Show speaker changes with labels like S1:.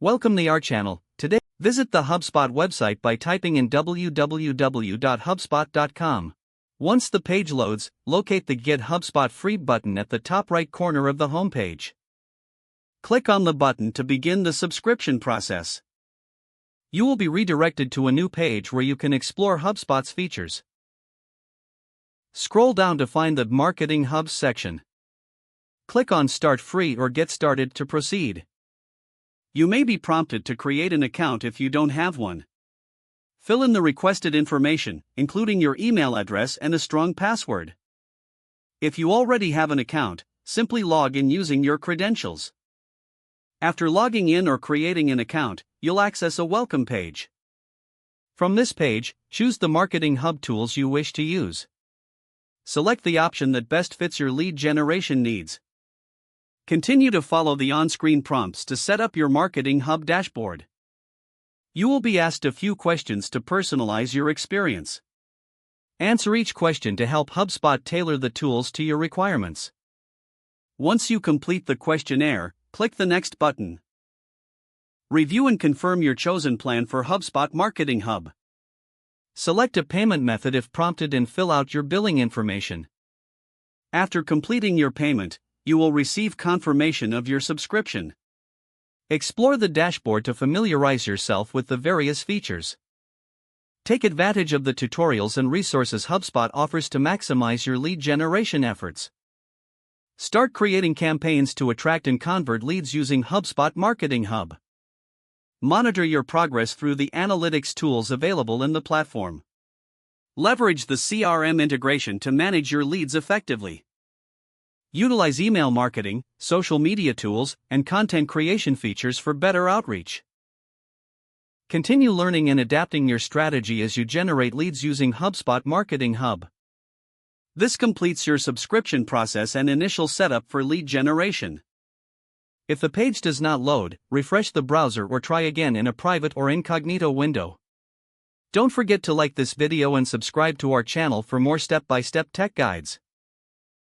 S1: Welcome to our channel. Today, visit the HubSpot website by typing in www.hubspot.com. Once the page loads, locate the Get HubSpot Free button at the top right corner of the homepage. Click on the button to begin the subscription process. You will be redirected to a new page where you can explore HubSpot's features. Scroll down to find the Marketing Hub section. Click on Start Free or Get Started to proceed. You may be prompted to create an account if you don't have one. Fill in the requested information, including your email address and a strong password. If you already have an account, simply log in using your credentials. After logging in or creating an account, you'll access a welcome page. From this page, choose the Marketing Hub tools you wish to use. Select the option that best fits your lead generation needs. Continue to follow the on-screen prompts to set up your Marketing Hub dashboard. You will be asked a few questions to personalize your experience. Answer each question to help HubSpot tailor the tools to your requirements. Once you complete the questionnaire, click the Next button. Review and confirm your chosen plan for HubSpot Marketing Hub. Select a payment method if prompted and fill out your billing information. After completing your payment, you will receive confirmation of your subscription. Explore the dashboard to familiarize yourself with the various features. Take advantage of the tutorials and resources HubSpot offers to maximize your lead generation efforts. Start creating campaigns to attract and convert leads using HubSpot Marketing Hub. Monitor your progress through the analytics tools available in the platform. Leverage the CRM integration to manage your leads effectively. Utilize email marketing, social media tools, and content creation features for better outreach. Continue learning and adapting your strategy as you generate leads using HubSpot Marketing Hub. This completes your subscription process and initial setup for lead generation. If the page does not load, refresh the browser or try again in a private or incognito window. Don't forget to like this video and subscribe to our channel for more step-by-step tech guides.